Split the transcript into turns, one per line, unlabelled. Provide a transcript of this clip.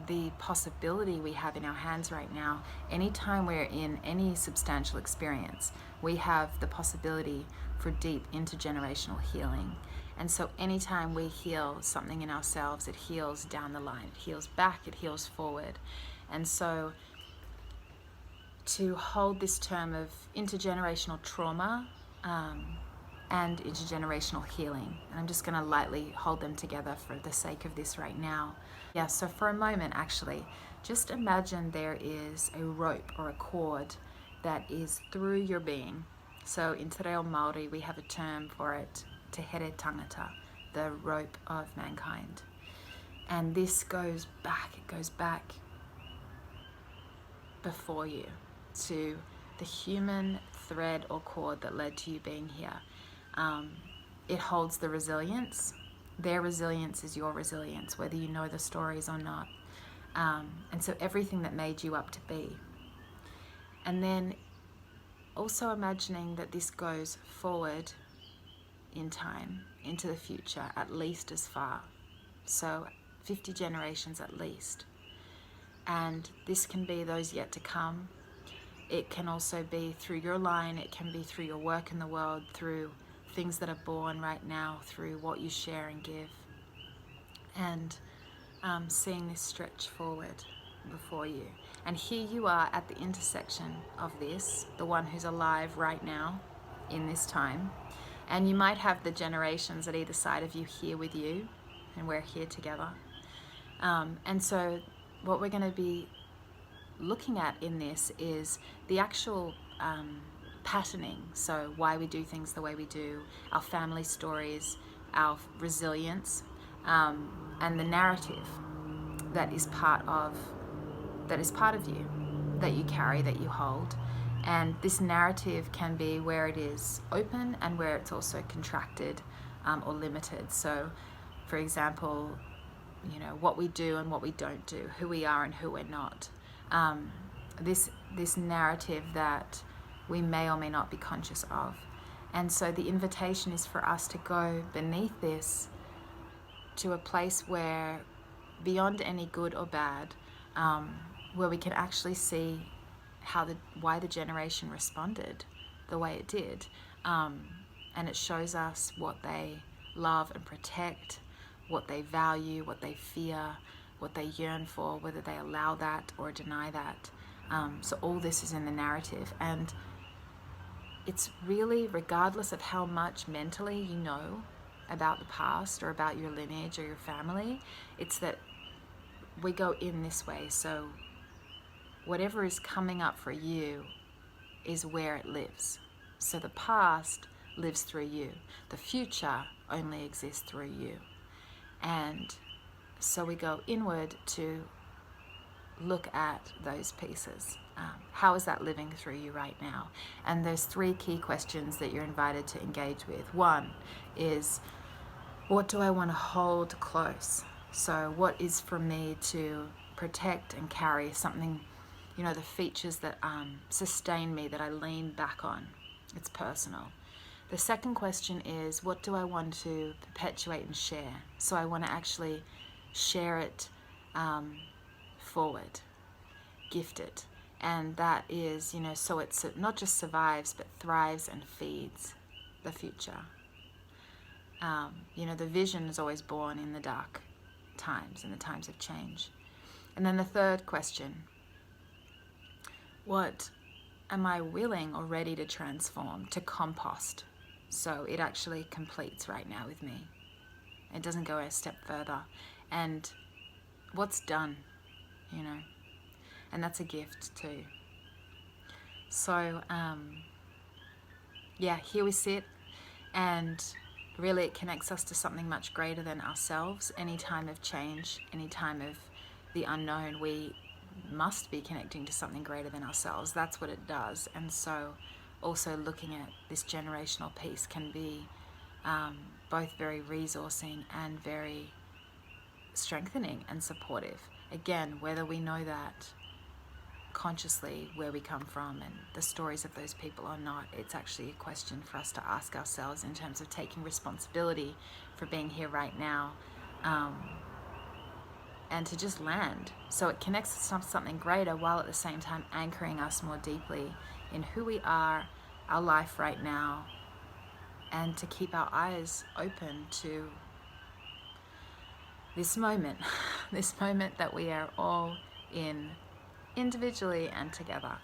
the possibility we have in our hands right now. Anytime we're in any substantial experience, we have the possibility for deep intergenerational healing. And so anytime we heal something in ourselves, it heals down the line, it heals back, it heals forward. And so to hold this term of intergenerational trauma and intergenerational healing, and I'm just going to lightly hold them together for the sake of this right now. Yeah, so for a moment, actually, just imagine there is a rope or a cord that is through your being. So in Te Reo Māori, we have a term for it, Te Here Tangata, the rope of mankind. And this goes back, it goes back before you to the human thread or cord that led to you being here. It holds the resilience. Their resilience is your resilience, whether you know the stories or not. And so everything that made you up to be. And then also imagining that this goes forward in time, into the future, at least as far. So 50 generations at least. And this can be those yet to come. It can also be through your line, it can be through your work in the world, through things that are born right now, through what you share and give. And seeing this stretch forward before you. And here you are at the intersection of this, the one who's alive right now in this time. And you might have the generations at either side of you here with you, and we're here together. And so what we're going to be looking at in this is the actual patterning, so why we do things the way we do, our family stories, our resilience, and the narrative that is part of you, that you carry, that you hold. And this narrative can be where it is open and where it's also contracted or limited. So for example, you know, what we do and what we don't do, who we are and who we're not. This narrative that we may or may not be conscious of. And so the invitation is for us to go beneath this to a place where, beyond any good or bad, where we can actually see why the generation responded the way it did. And it shows us what they love and protect, what they value, what they fear, what they yearn for, whether they allow that or deny that. So all this is in the narrative. And it's really, regardless of how much mentally you know about the past or about your lineage or your family, it's that we go in this way. So whatever is coming up for you is where it lives. So the past lives through you. The future only exists through you. And so we go inward to look at those pieces. How is that living through you right now? And there's 3 key questions that you're invited to engage with. One is, what do I want to hold close? So what is for me to protect and carry, something, you know, the features that sustain me, that I lean back on. It's personal. The second question is, what do I want to perpetuate and share? So I want to actually share it forward, gift it. And that is, you know, so it not just survives, but thrives and feeds the future. You know, the vision is always born in the dark times, in the times of change. And then the third question, what am I willing or ready to transform, to compost? So it actually completes right now with me. It doesn't go a step further. And what's done, you know, and that's a gift too. So yeah, here we sit, and really it connects us to something much greater than ourselves. Any time of change, any time of the unknown, we must be connecting to something greater than ourselves. That's what it does. And so also looking at this generational piece can be both very resourcing and very strengthening and supportive. Again, whether we know that consciously, where we come from and the stories of those people or not, it's actually a question for us to ask ourselves in terms of taking responsibility for being here right now, and to just land. So it connects us to something greater while at the same time anchoring us more deeply in who we are, our life right now, and to keep our eyes open to this moment that we are all in individually and together.